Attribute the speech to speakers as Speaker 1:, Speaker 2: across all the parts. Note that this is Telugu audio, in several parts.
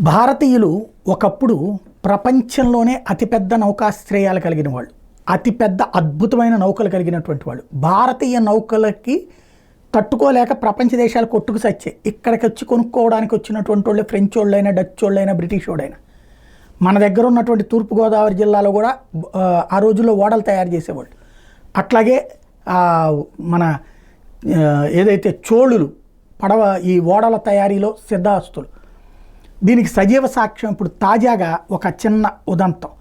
Speaker 1: భారతీయులు ఒకప్పుడు ప్రపంచంలోనే అతిపెద్ద నౌకాశ్రయాలు కలిగిన వాళ్ళు, అతిపెద్ద అద్భుతమైన నౌకలు కలిగినటువంటి వాళ్ళు. భారతీయ నౌకలకి తట్టుకోలేక ప్రపంచ దేశాలు కొట్టుకు సచ్చే ఇక్కడికి వచ్చి కొనుక్కోవడానికి వచ్చినటువంటి వాళ్ళు ఫ్రెంచ్ వాళ్ళైనా, డచ్ వాళ్ళైనా, బ్రిటిష్ వాళ్ళైనా. మన దగ్గర ఉన్నటువంటి తూర్పుగోదావరి జిల్లాలో కూడా ఆ రోజుల్లో ఓడలు తయారు చేసేవాళ్ళు. అట్లాగే మన ఏదైతే చోళులు పడవ ఈ ఓడల తయారీలో సిద్ధాస్తులు. దీనికి సజీవ సాక్ష్యం ఇప్పుడు తాజాగా ఒక చిన్న ఉదంతం.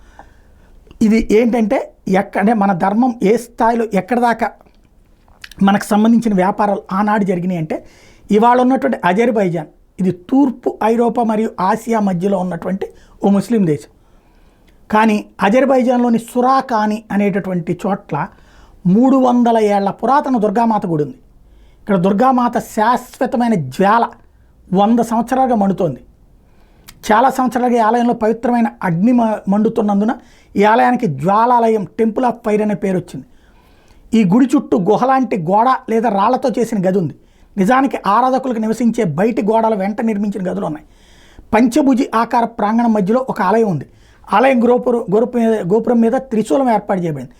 Speaker 1: ఇది ఏంటంటే అంటే మన ధర్మం ఏ స్థాయిలో ఎక్కడి దాకా మనకు సంబంధించిన వ్యాపారాలు ఆనాడు జరిగినాయి అంటే, ఇవాళ ఉన్నటువంటి అజర్బైజాన్ ఇది తూర్పు ఐరోపా మరియు ఆసియా మధ్యలో ఉన్నటువంటి ఓ ముస్లిం దేశం. కానీ అజర్బైజాన్లోని సురాకాని అనేటటువంటి చోట్ల 300 ఏళ్ల పురాతన దుర్గామాత గుడి ఉంది. ఇక్కడ దుర్గామాత శాశ్వతమైన జ్వాల 100 సంవత్సరాలుగా మండుతోంది. చాలా సంవత్సరాలుగా ఈ ఆలయంలో పవిత్రమైన అగ్ని మండుతున్నందున ఈ ఆలయానికి జ్వాలాలయం, టెంపుల్ ఆఫ్ ఫైర్ అనే పేరు వచ్చింది. ఈ గుడి చుట్టూ గుహలాంటి గోడ లేదా రాళ్లతో చేసిన గది ఉంది. నిజానికి ఆరాధకులకు నివసించే బయటి గోడల వెంట నిర్మించిన గదులు ఉన్నాయి. పంచభుజి ఆకార ప్రాంగణం మధ్యలో ఒక ఆలయం ఉంది. ఆలయం గోపురం మీద త్రిశూలం ఏర్పాటు చేయబడింది.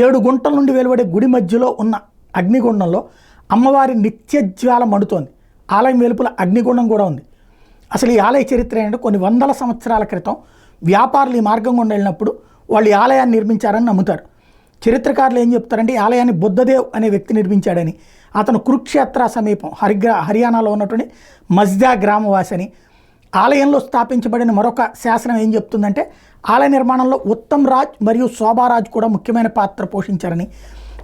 Speaker 1: 7 గుంటల నుండి వెలువడే గుడి మధ్యలో ఉన్న అగ్నిగుండంలో అమ్మవారి నిత్యజ్వాల మండుతోంది. ఆలయం వెలుపల అగ్నిగుండం కూడా ఉంది. అసలు ఈ ఆలయ చరిత్ర ఏంటంటే, కొన్ని 100 సంవత్సరాల క్రితం వ్యాపారులు ఈ మార్గం గుండా వెళ్ళినప్పుడు వాళ్ళు ఈ ఆలయాన్ని నిర్మించారని నమ్ముతారు. చరిత్రకారులు ఏం చెప్తారంటే, ఈ ఆలయాన్ని బుద్ధదేవ్ అనే వ్యక్తి నిర్మించాడని, అతను కురుక్షేత్ర సమీపం హర్యానాలో ఉన్నటువంటి మజ్దా గ్రామవాసి అని. ఆలయంలో స్థాపించబడిన మరొక శాసనం ఏం చెప్తుందంటే, ఆలయ నిర్మాణంలో ఉత్తమ్ రాజ్ మరియు శోభారాజ్ కూడా ముఖ్యమైన పాత్ర పోషించారని.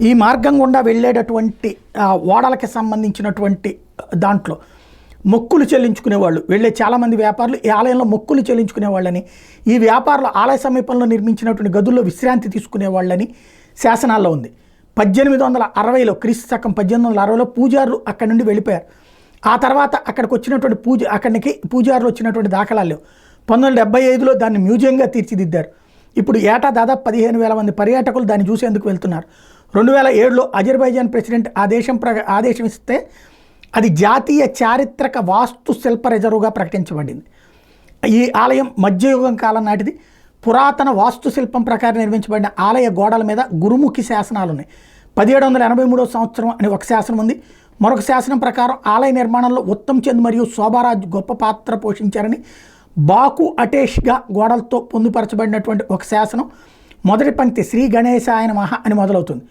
Speaker 1: ఈ మార్గం గుండా వెళ్ళేటటువంటి ఓడలకి సంబంధించినటువంటి దాంట్లో మొక్కులు చెల్లించుకునేవాళ్ళు, వెళ్ళే చాలామంది వ్యాపారులు ఈ ఆలయంలో మొక్కులు చెల్లించుకునేవాళ్ళని, ఈ వ్యాపారులు ఆలయ సమీపంలో నిర్మించినటువంటి గదుల్లో విశ్రాంతి తీసుకునేవాళ్ళని శాసనాల్లో ఉంది. 1860లో క్రీస్తు శకం 1860లో పూజారులు అక్కడి నుండి వెళ్ళిపోయారు. ఆ తర్వాత అక్కడికి వచ్చినటువంటి అక్కడికి పూజారులు వచ్చినటువంటి దాఖలాలు లేవు. 1975లో దాన్ని మ్యూజియంగా తీర్చిదిద్దారు. ఇప్పుడు ఏటా దాదాపు 15,000 మంది పర్యాటకులు దాన్ని చూసేందుకు వెళ్తున్నారు. 2007లో అజర్బైజాన్ ప్రెసిడెంట్ ఆదేశం ఇస్తే అది జాతీయ చారిత్రక వాస్తు శిల్ప రిజర్వ్గా ప్రకటించబడింది. ఈ ఆలయం మధ్యయుగం కాలం నాటిది. పురాతన వాస్తుశిల్పం ప్రకారం నిర్మించబడిన ఆలయ గోడల మీద గురుముఖి శాసనాలు ఉన్నాయి. 1783 సంవత్సరం అని ఒక శాసనం ఉంది. మరొక శాసనం ప్రకారం ఆలయ నిర్మాణంలో ఉత్తమ్ చంద్ మరియు శోభారాజ్ గొప్ప పాత్ర పోషించారని, బాకు అటేష్గా గోడలతో పొందుపరచబడినటువంటి ఒక శాసనం మొదటి పంక్తి శ్రీ గణేశాయ నమః అని మొదలవుతుంది.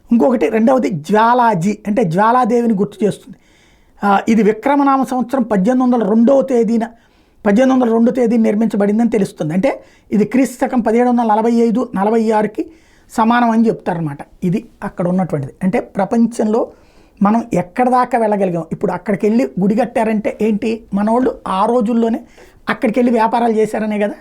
Speaker 1: ఇంకొకటి రెండవది జ్వాలాజీ అంటే జ్వాలాదేవిని గుర్తు చేస్తుంది. ఇది విక్రమనామ సంవత్సరం 1802 తేదీన నిర్మించబడిందని తెలుస్తుంది. అంటే ఇది క్రీస్తు శకం 1745-46కి సమానం అని చెప్తారనమాట. ఇది అక్కడ ఉన్నటువంటిది. అంటే ప్రపంచంలో మనం ఎక్కడ దాకా వెళ్ళగలిగాం. ఇప్పుడు అక్కడికి వెళ్ళి గుడి కట్టారంటే ఏంటి, మనోళ్ళు ఆ రోజుల్లోనే అక్కడికి వెళ్ళి వ్యాపారాలు చేశారనే కదా.